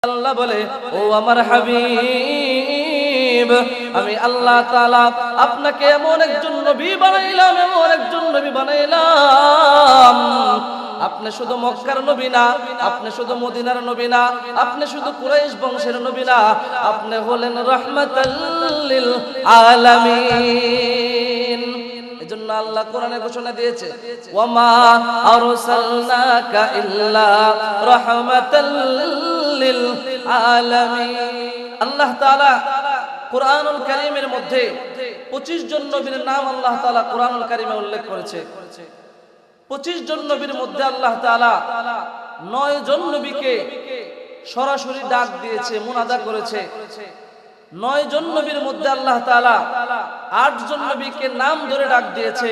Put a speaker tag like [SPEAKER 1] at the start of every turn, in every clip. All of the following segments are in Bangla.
[SPEAKER 1] আল্লাহ বলে, ও আমার হাবিব, আমি আল্লাহ তাআলা আপনাকে এমন একজন নবী বানাইলাম, এমন একজন নবী বানাইলাম। আপনি শুধু মক্কার নবী না, আপনি শুধু মদিনার নবী না, আপনি শুধু কুরাইশ বংশের নবী না, আপনি হলেন রাহমাতাল লিল আলামিন। এজন্য আল্লাহ কোরআনে ঘোষণা দিয়েছে, ওয়ামা আরসালনাকা ইল্লা রাহমাতাল লিল আলামিন। আল্লাহ তাআলা কুরআনুল কারীমের মধ্যে 25 জন নবীর নাম আল্লাহ তাআলা কুরআনুল কারীমে উল্লেখ করেছে। 25 জন নবীর মধ্যে আল্লাহ তাআলা 9 জন নবীকে সরাসরি ডাক দিয়েছে, মুনাদা করেছে। 9 জন নবীর মধ্যে আল্লাহ তাআলা 8 জন নবীকে নাম ধরে ডাক দিয়েছে।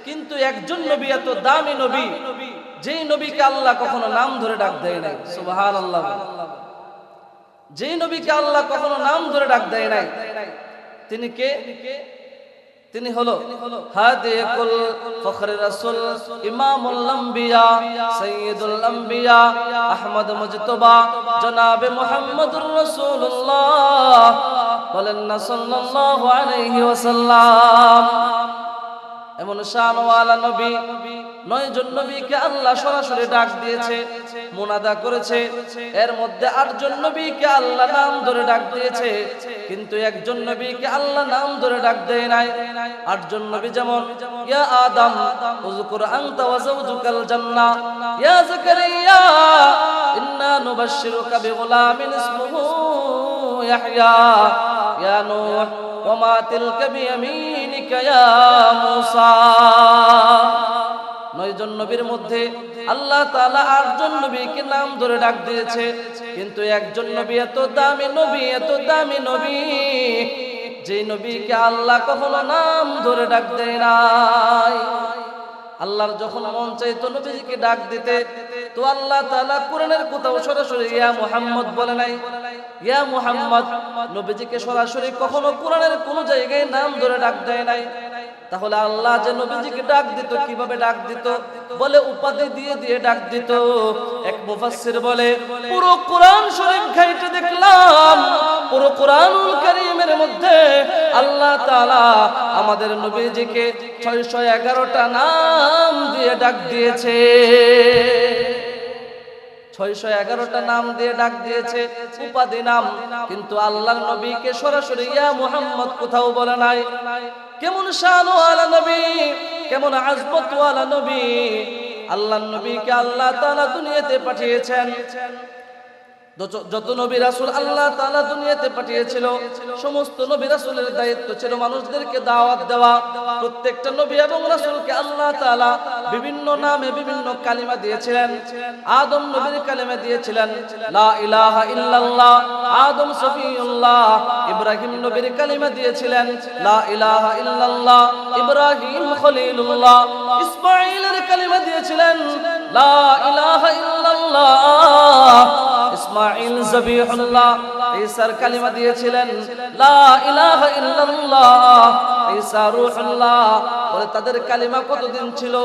[SPEAKER 1] কিন্তু একজন নবী এত দামি নবী, যেই নবীকে আল্লাহ কখনো নাম ধরে ডাক দেয় নাই। সুবহানাল্লাহ। যেই নবীকে আল্লাহ কখনো নাম ধরে ডাক দেয় নাই, তিনি কে? তিনি হলো হাদিকুল ফখরে রাসূল, ইমামুল আম্বিয়া, সাইয়্যিদুল আম্বিয়া, আহমদ মুজতবা, জনাবে মুহাম্মদুর রাসূলুল্লাহ। বলেন না সাল্লাল্লাহু আলাইহি ওয়াসাল্লাম। এমন শানওয়ালা নবী, 9 জন নবীকে আল্লাহ সরাসরি ডাক দিয়েছে, মুনাদা করেছে। এর মধ্যে 8 জন নবীকে আল্লাহ নাম ধরে ডাক দিয়েছে, কিন্তু একজন নবীকে আল্লাহ নাম ধরে ডাক দেয় নাই। 8 জন নবী যেমন, ইয়া আদম উযকুর আনতা ওয়া যাওজুকাল জান্নাহ, ইয়া যাকারিয়া ইন্না নুবাশশিরুকা বিগুলামিন ইসমুহু ইয়াহইয়া, ইয়া নূহ ওয়ামা তিলকা বিয়ামিনিকা ইয়া মূসা। 9 জন নবীর মধ্যে আল্লাহ তাআলা 8 জন নবীকে নাম ধরে ডাক দিয়েছে, কিন্তু একজন নবী এত দামি নবী, এত দামি নবী, যে নবীকে আল্লাহ কখনো নাম ধরে ডাক দেয় নাই। আল্লাহর যখন মন চাইতো নবীকে ডাক দিতে, তো আল্লাহ তাআলা কোরআনের কোথাও সরাসরি ইয়া মুহাম্মদ বলে নাই। ইয়া মুহাম্মদ নবীজিকে সরাসরি কখনো কোরআনের কোন জায়গায় নাম ধরে ডাক দেয় নাই। তাহলে আল্লাহ যে নবীজিকে ডাক দিত, কিভাবে ডাক দিত? বলে উপাধি দিয়ে দিয়ে ডাক দিত। এক মুফাসসির বলে, পুরো কোরআন শরীফ ঘাইটে দেখলাম, পুরো কোরআনুল কারীমের মধ্যে আল্লাহ তাআলা আমাদের নবীজিকে 611টা নাম দিয়ে ডাক দিয়েছে। 611টা নাম দিয়ে ডাক দিয়েছে, উপাধি নাম। কিন্তু আল্লাহর নবীকে সরাসরি ইয়া মুহাম্মদ কোথাও বলে নাই। কেমন শানওয়ালা নবী, কেমন আযমতওয়ালা নবী! আল্লাহর নবীকে আল্লাহ তাআলা দুনিয়াতে পাঠিয়েছেন। যত নবী রাসূল আল্লাহ তাআলা দুনিয়াতে পাঠিয়েছিল, সমস্ত নবী রাসূলের দায়িত্ব ছিল মানুষদেরকে দাওয়াত দেওয়া। প্রত্যেকটা নবী এবং রাসূলকে আল্লাহ তাআলা বিভিন্ন নামে বিভিন্ন কালিমা দিয়েছিলেন। আদম নবীর কালিমা দিয়েছিলেন লা ইলাহা ইল্লাল্লাহ, আদম সফিউল্লাহ। ইব্রাহিম নবীর কালিমা দিয়েছিলেন লা ইলাহা ইল্লাল্লাহ, ইব্রাহিম খলিলুল্লাহ। ইসমাঈলের কালিমা দিয়েছিলেন লা ইলাহা ইল্লাল্লাহ, ইসমাঈল যাবিহুল্লাহ। ঈসার কালিমা দিয়েছিলেন লা ইলাহা ইল্লাল্লাহ, ঈসা রূহুল্লাহ। বলে তাদের কালিমা কতদিন ছিল?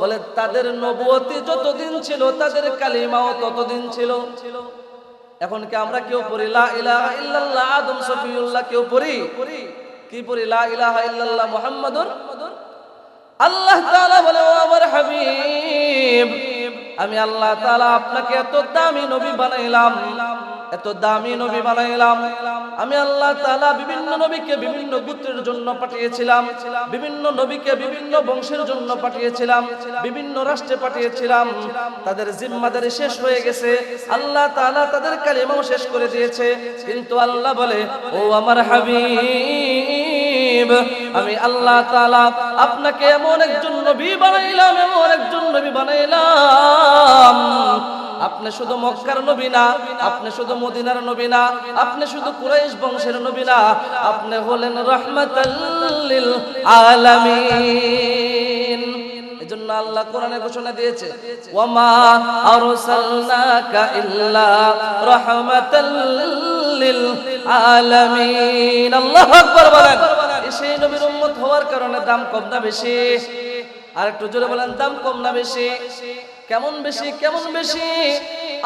[SPEAKER 1] বলে তাদের নবুয়তি যতদিন ছিল, তাদের কালিমাও ততদিন ছিল। এখন কি আমরা কেউ পড়ি লা ইলাহা ইল্লাল্লাহ আদম সফিউল্লাহ? কেউ পড়ি? কি পড়ি? লা ইলাহা ইল্লাল্লাহ মুহাম্মাদুর। আল্লাহ তাআলা বলে, ও আমার হাবিব, আমি আল্লাহ তাআলা আপনাকে এত দামি নবী বানাইলাম, এত দামি নবী বানাইলাম। আমি আল্লাহ তাআলা বিভিন্ন নবীকে বিভিন্ন গোত্রের জন্য পাঠিয়েছিলাম, বিভিন্ন নবীকে বিভিন্ন বংশের জন্য পাঠিয়েছিলাম, বিভিন্ন রাষ্ট্রে পাঠিয়েছিলাম। তাদের জিম্মাদারি শেষ হয়ে গেছে, আল্লাহ তাআলা তাদের কালিমাও শেষ করে দিয়েছে। কিন্তু আল্লাহ বলে, ও আমার হাবিব, আমি আল্লাহ তাআলা আপনাকে এমন একজন নবী বানাইলাম, এমন একজন নবী বানাইলাম। আপনি শুধু মক্কার নবী না, আপনি শুধু মদিনার নবী না, আপনি শুধু কুরাইশ বংশের নবী না, আপনি হলেন রাহমাতাল লিল আলামিন। এজন্য আল্লাহ কোরআনে ঘোষণা দিয়েছে, ওয়ামা আরসালনাকা ইল্লা রাহমাতাল লিল আলামিন। আল্লাহু আকবার বলেন। সেই নবীর উম্মত হওয়ার কারণে দাম কম না বেশি? আর একটু জোরে বলেন, দাম কম না বেশি? কেমন বেশি? কেমন বেশি?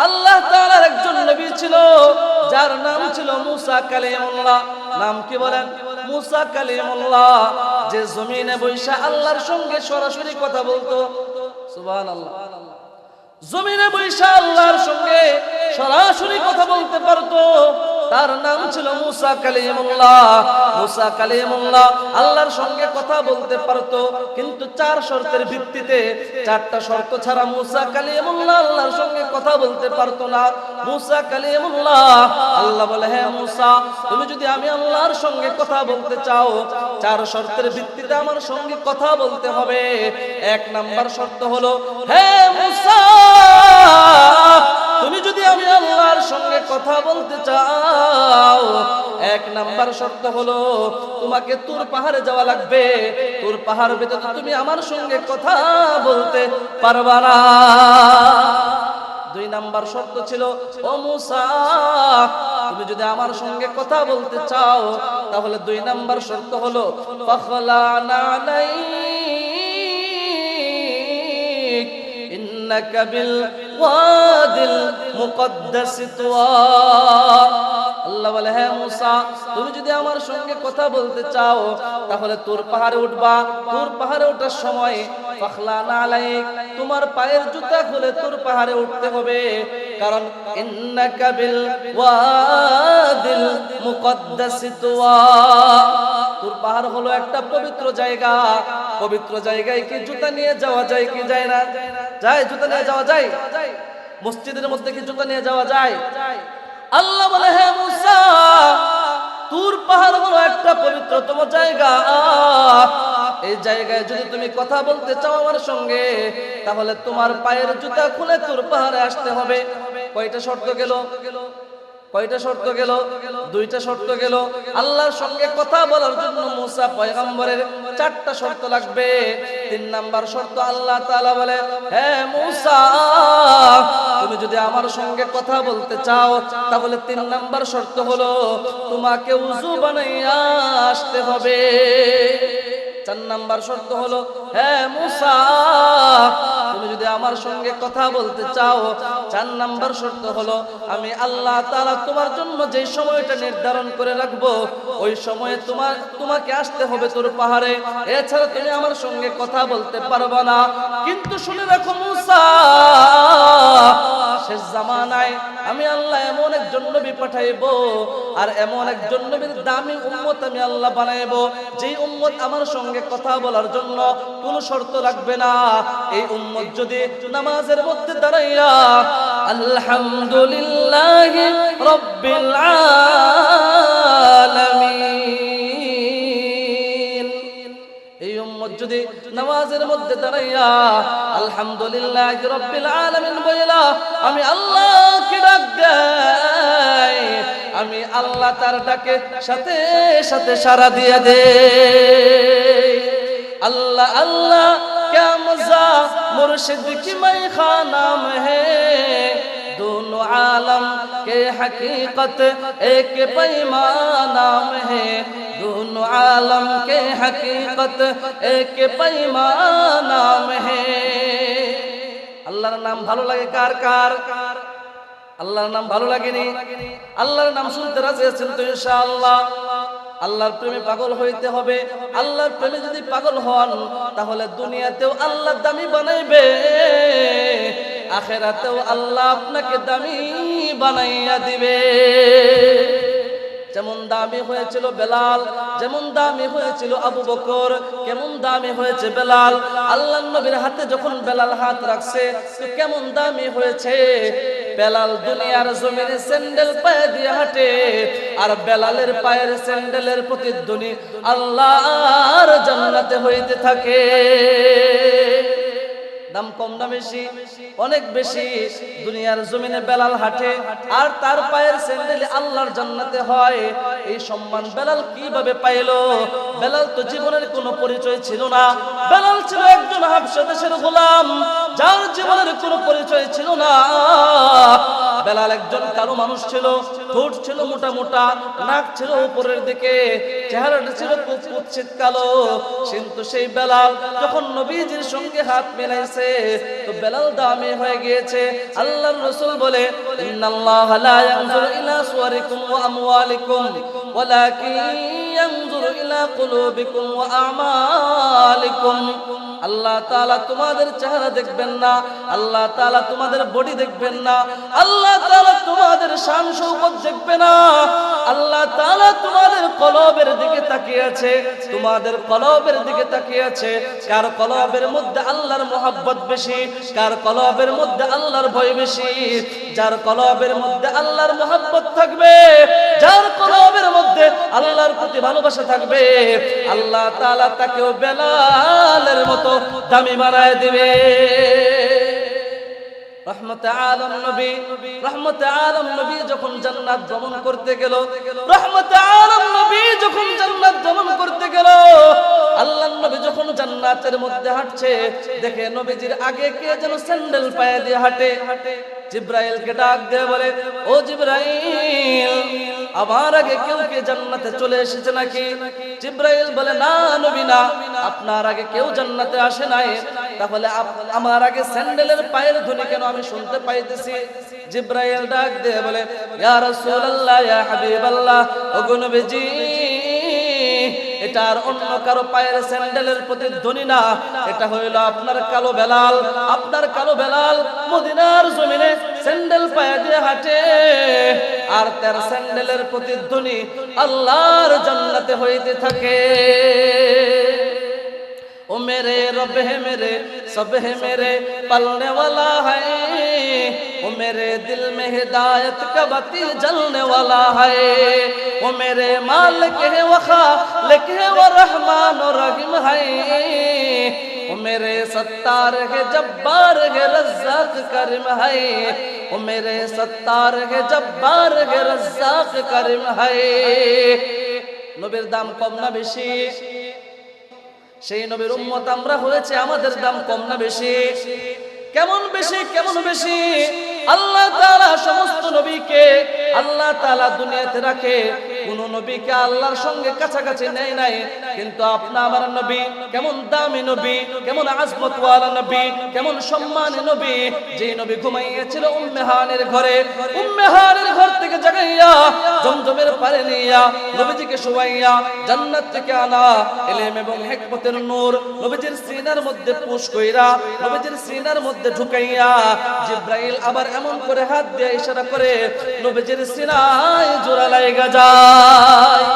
[SPEAKER 1] আল্লাহ তাআলার একজন নবী ছিল যার নাম ছিল মুসা কালিমুল্লাহ। নাম কি বলেন? মুসা কালিমুল্লাহ, যে জমিনে বৈশা আল্লাহর সঙ্গে সরাসরি কথা বলতো। সুবহানাল্লাহ। জমিনে বৈশা আল্লাহর সঙ্গে সরাসরি কথা বলতে পারতো, তার নাম ছিল মুসা কালিমুল্লাহ। মুসা কালিমুল্লাহ আল্লাহর সঙ্গে কথা বলতে পারতো, কিন্তু 4 শর্তের ভিত্তিতে, 4টা শর্ত ছাড়া মুসা কালিমুল্লাহ আল্লাহর সঙ্গে কথা বলতে পারতো না। মুসা কালিমুল্লাহ, আল্লাহ বলে, হে মুসা, তুমি যদি আমি আল্লাহর সঙ্গে কথা বলতে চাও, 4 শর্তের ভিত্তিতে আমার সঙ্গে কথা বলতে হবে। 1 নাম্বার শর্ত হলো, হে মুসা, তুমি যদি আমি আল্লাহর সঙ্গে কথা বলতে চাও, 1 নাম্বার শর্ত হলো তোমাকে তুর পাহাড়ে যাওয়া লাগবে। তুর পাহাড় ভিতরে তুমি আমার সঙ্গে কথা বলতে পারবা না। 2 নাম্বার শর্ত ছিল, ও মুসা, তুমি যদি আমার সঙ্গে কথা বলতে চাও, তাহলে 2 নাম্বার শর্ত হলো ফাখলানা আলাইক ইন্নাকা বিল ওয়াদিল মুকদ্দাস তুয়া। আল্লাহ বলে, হে মুসা, তুমি যদি আমার সঙ্গে কথা বলতে চাও, তাহলে তুর পাহাড়ে উঠবা। তুর পাহাড়ে ওঠার সময় ফাখলানা আলাইক, তোমার পায়ের জুতা খুলে তুর পাহাড়ে উঠতে হবে, কারণ ইন্নাকা বিল ওয়াদিল মুকদ্দাস তুয়া। তুর পাহাড় হলো একটা পবিত্র জায়গা। পবিত্র জায়গায় কি জুতা নিয়ে যাওয়া যায় কি যায় না? যায়। জুতা নিয়ে যাওয়া যায়? মসজিদের মধ্যে কি জুতা নিয়ে যাওয়া যায়? আল্লাহ বলে, হে মুসা, তুর পাহাড় হলো একটা পবিত্রতম জায়গা। এই জায়গায় যদি তুমি কথা বলতে চাও আমার সঙ্গে, তাহলে তোমার পায়ের জুতা খুলে তুর পাহাড়ে আসতে হবে। কয়টা শর্ত গেল? কয়টা শর্ত গেল? 2টা শর্ত গেল। আল্লাহর সঙ্গে কথা বলার জন্য মুসা পয়গম্বরের 4টা শর্ত লাগবে। 3 নাম্বার শর্ত, আল্লাহ তাআলা বলে, হে মুসা, তুমি যদি আমার সঙ্গে কথা বলতে চাও, তাহলে 3 নাম্বার শর্ত হলো তোমাকে ওযু বানাইয়া আসতে হবে। 4 নাম্বার শর্ত হলো, হে মুসা, তুমি যদি আমার সঙ্গে কথা বলতে চাও, 4 নাম্বার শর্ত হলো আমি আল্লাহ তাআলা তোমার জন্য যে সময়টা নির্ধারণ করে রাখবো, ওই সময়ে তোমাকে আসতে হবে তোর পাহাড়ে। এছাড়া তুমি আমার সঙ্গে কথা বলতে পারবে না। কিন্তু শুনে রাখো মুসা, শেষ জামানায় আমি আল্লাহ এমন একজন নবী পাঠাইবো, আর এমন একজন নবীর দামি উম্মত আমি আল্লাহ বানাইবো, যেই উম্মত আমার সঙ্গে কথা বলার জন্য কোনো শর্ত রাখবে না। এই উম্মত যদি নামাজের মধ্যে দাঁড়াইয়া আলহামদুলিল্লাহি রাব্বিল আলামিন, এই উম্মত যদি নামাজের মধ্যে দাঁড়াইয়া আলহামদুলিল্লাহি রাব্বিল আলামিন বইলা আমি আল্লাহকে ডাক দেই, আমি আল্লাহ তার ডাকে সাথে সাথে সাড়া দিয়ে দেই। अल्लाह अल्लाह क्या मजा मुर्शिद की मैं खानाम है, दोनों आलम के हकीकत एक पैमाना में है, दोनों आलम के हकीकत एक पैमाना में है। अल्लाहर नाम ভালো লাগে কার কার? আল্লাহর নাম ভালো লাগেনি? আল্লাহর নাম শুনতে রাজি আছেন তো ইনশাআল্লাহ? আল্লাহর প্রেমে পাগল হইতে হবে। আল্লাহর প্রেমে যদি পাগল হন, তাহলে দুনিয়াতেও আল্লাহ দামি বানাইবে, আখিরাতেও আল্লাহ আপনাকে দামি বানাইয়া দিবে। যেমন দামি হয়েছিল বেলাল, যেমন দামি হয়েছিল আবু বকর, কেমন দামি হয়েছে বেলাল। আল্লাহর নবীর হাতে যখন বেলাল হাত রাখছে, তো কেমন দামি হয়েছে। বেলাল দুনিয়ার জমিনে স্যান্ডেল পায়ে দিয়ে হাঁটে, আর বেলালের পায়ের স্যান্ডেলের প্রতিধ্বনি আল্লাহর জান্নাতে হইতে থাকে। দাম কম না বেশি? অনেক বেশি। দুনিয়ার জমিনে বেলাল হাঁটে, আর তার পায়ের স্যান্ডেলে আল্লাহর জান্নাতে হয়। এই সম্মান বেলাল কিভাবে পাইলো? বেলাল তো জীবনের কোনো পরিচয় ছিল না। বেলাল ছিল একজন হাবশা দেশের গোলাম। যার জীবনের কোনো পরিচয় ছিল না। বেলাল একজন কালো মানুষ ছিল, ঠোঁট ছিল মোটা মোটা, নাক ছিল উপরের দিকে, চেহারাটা ছিল খুব কুৎসিত কালো। কিন্তু সেই বেলাল যখন নবীজির সঙ্গে হাত মেলাইছে তো বেলাল দামি হয়ে গিয়েছে। আল্লাহর রাসূল বলে, ইন্নাল্লাহা লা ইয়ানজুরু ইলা সুওয়ারিকুম ওয়া আমওয়ালিকুম ওয়ালাকিন ইয়ানজুরু ইলা কুলুবিকুম ওয়া আমালিকুম। আল্লাহ তাআলা তোমাদের চেহারা দেখবেন না, আল্লাহ তাআলা তোমাদের বডি দেখবেন না, আল্লাহ তাআলা তোমাদের শান শৌকত দেখবে না, আল্লাহ তাআলা তোমাদের কলবের দিকে তাকিয়ে আছে, তোমাদের কলবের দিকে তাকিয়ে আছে। কার কলবের মধ্যে আল্লাহর মোহাব্বত বেশি, কার কলবের মধ্যে আল্লাহর ভয় বেশি, যার কলবের মধ্যে আল্লাহর মোহাব্বত থাকবে, যার কলবের মধ্যে আল্লাহর প্রতি ভালোবাসা থাকবে, আল্লাহ তাআলা তাকেও বেলালের মতো দামি বানায় দিবে। রহমতে আলম নবী, রহমতে আলম নবী যখন জান্নাত ভ্রমণ করতে গেল, রহমতে আলম নবী যখন জান্নাত ভ্রমণ করতে গেল, আল্লাহর নবী যখন জান্নাতের মধ্যে হাঁটছে দেখে নবীজির আগে কে যেন স্যান্ডেল পায়ে দিয়ে হাঁটে। জিবরাইলকে ডাক দিয়ে বলে, ও জিবরাইল, আমার আগে কেউ কে জান্নাতে চলে এসেছে নাকি? জিবরাইল বলে, না নবী না, আপনার আগে কেউ জান্নাতে আসে নাই। তাহলে আমার আগে স্যান্ডেলের পায়ের ধ্বনি কেন আমি শুনতে পাইতেছি? জিবরাইল ডাক দিয়ে বলে, ইয়া রাসূলুল্লাহ, ইয়া হাবিবাল্লাহ, ওগো নবীজি, এটা আর অন্য কারো পায়ের স্যান্ডেলের প্রতিধ্বনি না, এটা হইল আপনার কালো বেলাল। আপনার কালো বেলাল মদিনার জমিনে স্যান্ডেল পায়ে দিয়ে হাঁটে, আর তার স্যান্ডেলের প্রতিধ্বনি আল্লাহর জান্নাতে হইতে থাকে। ओ मेरे रब है मेरे सब है मेरे पलने वाला है, ओ मेरे दिल में हिदायत का बत्ती जलने वाला है, ओ मेरे मालिक है व खालिक है व रहमान व रहीम है, ओ मेरे सत्तार है जब्बार है रज़्ज़ाक करीम है, ओ मेरे सत्तार है जब्बार है रज़्ज़ाक करीम है। নবীর দাম কম না বেশি? সেই নবীর উম্মত আমরা হয়েছে, আমাদের দাম কম না বেশি? কেমন বেশি, কেমন বেশি? আল্লাহ তাআলা সমস্ত নবীকে আল্লাহ তাআলা দুনিয়াতে রাখে, কোন নবীকে আল্লাহর সঙ্গে কাছাকাছি নেয় নাই। কিন্তু আপনা আমার নবী কেমন দামি নবী, কেমন আজমত ওয়ালা নবী, কেমন সম্মানী নবী, যে নবী ঘুমাইয়েছিল উম্মে হানির ঘরে, উম্মে হানির ঘর থেকে জাগাইয়া জমজমের পারে নিয়া নবীজিকে শুয়াইয়া জান্নাত থেকে আনা ইলম এবং হিকমতের নূর নবীজির সিনার মধ্যে পুশ কইরা নবীজির সিনার মধ্যে ঢুকাইয়া জিবরাইল আবার এমন করে হাত দিয়ে ইশারা করে নবীজির সিনায় জোড়া লাগা যায়।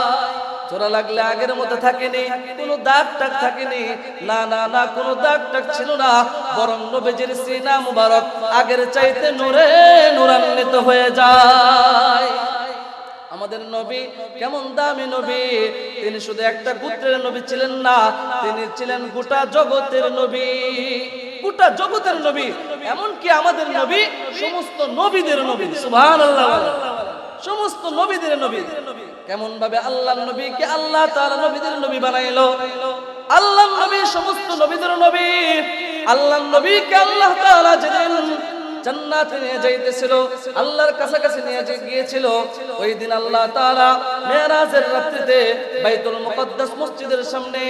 [SPEAKER 1] জোড়া লাগলে আগের মতো থাকেনি, কোনো দাগ টাগ থাকেনি, না না না, কোনো দাগ টাগ ছিল না, বরং নবীজির সিনা মুবারক আগের চাইতে নূরে নূরান্বিত হয়ে যায়। আমাদের নবী কেমন দামি নবী! তিনি শুধু একটা গোত্রের নবী ছিলেন না, তিনি ছিলেন গোটা জগতের নবী, গোটা জগতের নবী। এমনকি আমাদের নবী সমস্ত নবীদের নবী। সুবহানাল্লাহ, সমস্ত নবীদের নবী। কেমন ভাবে আল্লাহর নবীকে আল্লাহ তাআলা নবীদের নবী বানাইলো? আল্লাহর নবী সমস্ত নবীদের নবী। আল্লাহর নবীকে আল্লাহ তাআলা যেদিন জান্নাতে নিয়ে যাইতেছিল, আল্লাহর কাছাকাছি নিয়ে গিয়েছিল, ওই দিন আল্লাহ তাআলা মেরাজের রাত্রিতে বাইতুল মুকদ্দাস মসজিদের সামনে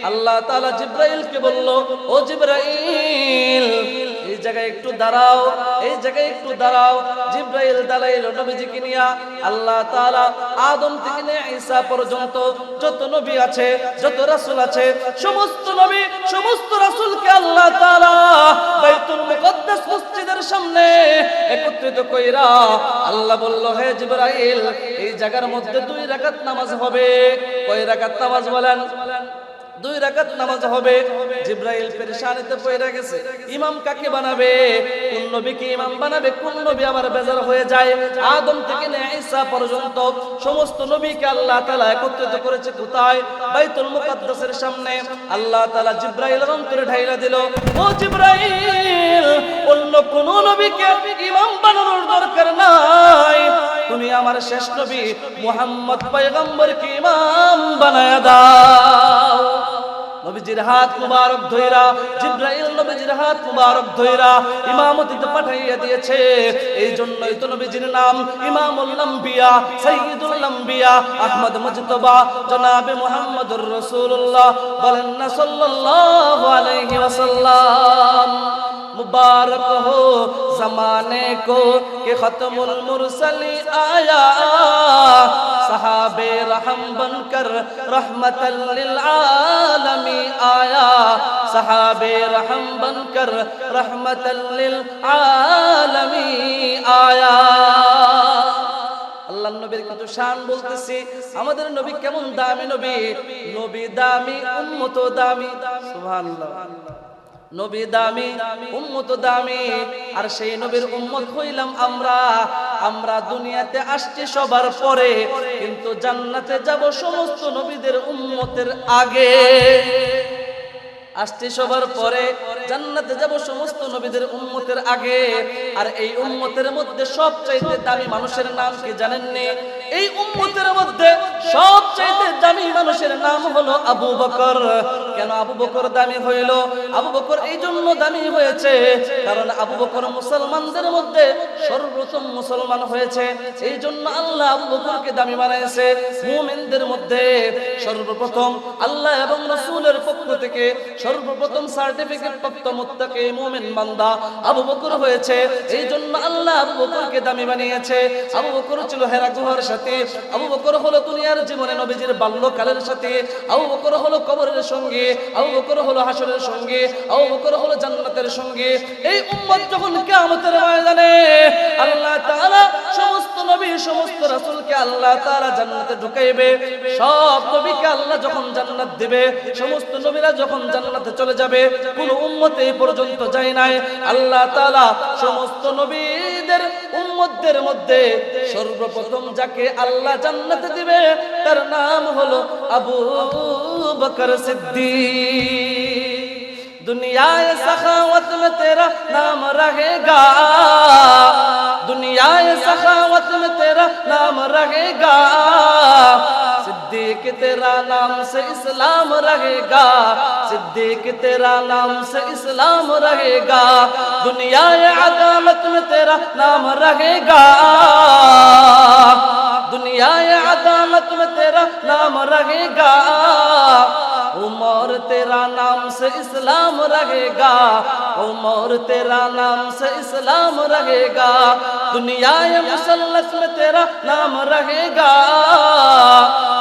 [SPEAKER 1] আল্লাহ তাআলা জিবরাইলকে বলল, ও জিবরাইল, এই জায়গায় একটু দাঁড়াও, এই জায়গায় একটু দাঁড়াও। জিবরাইল দাঁড়াইলো নবীজিকে নিয়া। আল্লাহ তাআলা আদম থেকে নিয়ে ঈসা পর্যন্ত যত নবী আছে, যত রাসূল আছে, সমস্ত নবী সমস্ত রাসূলকে আল্লাহ তাআলা বাইতুল মুকদ্দাস মসজিদের সামনে একত্রিত কইরা আল্লাহ বলল, হে জিবরাইল, এই জায়গার মধ্যে 2 রাকাত নামাজ হবে। কয় রাকাত নামাজ বলেন? 2 রাকাত নামাজ হবে। জিবরাইল পেরেশানিতে পড়ে গেছে, ইমাম কাকে বানাবে, কোন নবীকে ইমাম বানাবে, কোন নবী আমার বেজার হয়ে যায়। আদম থেকে নিয়ে ঈসা পর্যন্ত সমস্ত নবীকে আল্লাহ তাআলা একত্রিত করেছে কোথায়? বাইতুল মুকদ্দাসের সামনে। আল্লাহ তাআলা জিবরাইলের অন্তরে ঢাইলা দিল, ও জিবরাইল, অন্য কোন নবীকে ইমাম বানানোর দরকার নাই, তুমি আমার শেষ নবী মুহাম্মদ পয়গম্বরকে ইমাম বানায়া দাও। নবীজির হাত মুবারক ধইরা জিবরাইল নবীজির হাত মুবারক ধইরা ইমামতিতে পাঠাইয়া দিয়েছে। এই জন্যই তো নবীজির নাম ইমামুল আম্বিয়া, সাইয়্যিদুল আম্বিয়া, আহমদ মুজতবা, জনাবে মুহাম্মদুর রাসূলুল্লাহ। বলেন না সাল্লাল্লাহু আলাইহি ওয়াসাল্লাম। मुबारक हो ज़माने को कि ख़त्मुल मुरसली आया, सहाबे रहम बनकर रहमतल लिल आलमी आया, सहाबे रहम बनकर रहमतल लिल आलमी आया। আল্লাহ নবীর কত শান বলতেছি, আমাদের নবী কেমন দামি নবী, নবী দামি উম্মত দামি, সুবহানাল্লাহ। নবী দামি উম্মত দামি, আর সেই নবীর উম্মত হইলাম আমরা। আমরা দুনিয়াতে আসছি সবার পরে, কিন্তু জান্নাতে যাব সমস্ত নবীদের উম্মতের আগে। আসছি সবার পরে, জান্নাতে যাব সমস্ত নবীদের উম্মতের আগে। আর এই উম্মতের মধ্যে সবচাইতে দামি মানুষের নাম কি জানেননি? এই উম্মতের মধ্যে সবচাইতে দামি মানুষের নাম হলো আবু বকর। কেন আবু বকর দামি হইল? আবু বকর এই জন্য দামি হয়েছে কারণ আবু বকর মুসলমানদের মধ্যে সর্বপ্রথম মুসলমান হয়েছে। এই জন্য আল্লাহ আবু বকরকে দামি বানাইছে। মুমিনদের মধ্যে সর্বপ্রথম আল্লাহ এবং রাসূলের পক্ষ থেকে সর্বপ্রথম সার্টিফিকেট প্রাপ্ত মুত্তাকি মুমিন বান্দা আবু বকর হয়েছে। এই জন্য আল্লাহ আবু বকরকে দামি বানিয়েছে। আবু বকর ছিল হেরা গুহার সাথে, আবু বকর হলো দুনিয়ার জীবনে নবীজির বাল্যকালের সাথে, আবু বকর হলো কবরের সঙ্গে, আবু বকর হলো হাসরের সঙ্গে, আবু বকর হলো জান্নাতের সঙ্গে। এই উম্মত যখন কিয়ামতের ময়দানে আল্লাহ তাআলা সমস্ত নবী সমস্ত রাসূলকে আল্লাহ তাআলা জান্নাতে ঢুকাইবে, সব নবীকে আল্লাহ যখন জান্নাত দিবে, সমস্ত নবীরা যখন জান্নাতে চলে যাবে, কোন উম্মত এই পর্যন্ত যায় নাই। আল্লাহ তাআলা সমস্ত নবীদের উম্মতদের মধ্যে সর্বপ্রথম যাকে আল্লাহ জান্নাতে দিবে তার নাম হলো আবু বকর সিদ্দিক। दुनियाए सखावत में तेरा नाम रहेगा, दुनियाए सखावत में तेरा नाम रहेगा, सिद्दीक तेरा नाम से इस्लाम रहेगा, सिद्दीक तेरा नाम से इस्लाम रहेगा, दुनियाए अदालत में तेरा नाम रहेगा, दुनियाए अदालत में तेरा नाम रहेगा, उमर तेरा नाम से इस्लाम रहेगा, उमर तेरा नाम से इस्लाम रहेगा, दुनियाए मुसल्लस में तेरा नाम रहेगा,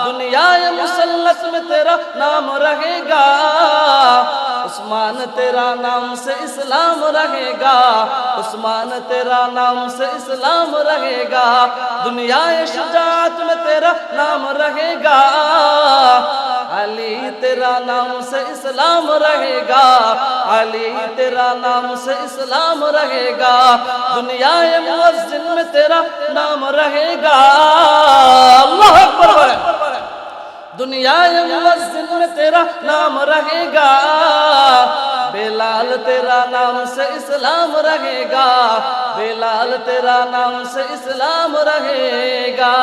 [SPEAKER 1] दुनियाए मुसल्लस में तेरा नाम रहेगा, उस्मान तेरा नाम से इस्लाम रहेगा, उस्मान तेरा नाम से इस्लाम रहेगा, दुनियाए शुजाअत में तेरा नाम रहेगा, अली तेरा नाम से इस्लाम रहेगा, अली तेरा नाम से इस्लाम रहेगा, दुनियाए मुअज्जिन में तेरा नाम रहेगा, अल्लाह अकबर, दुनियाए मुअज्जिन में तेरा नाम रहेगा, बेलाल तेरा नाम से इस्लाम रहेगा, बेलाल तेरा नाम से इस्लाम रहेगा।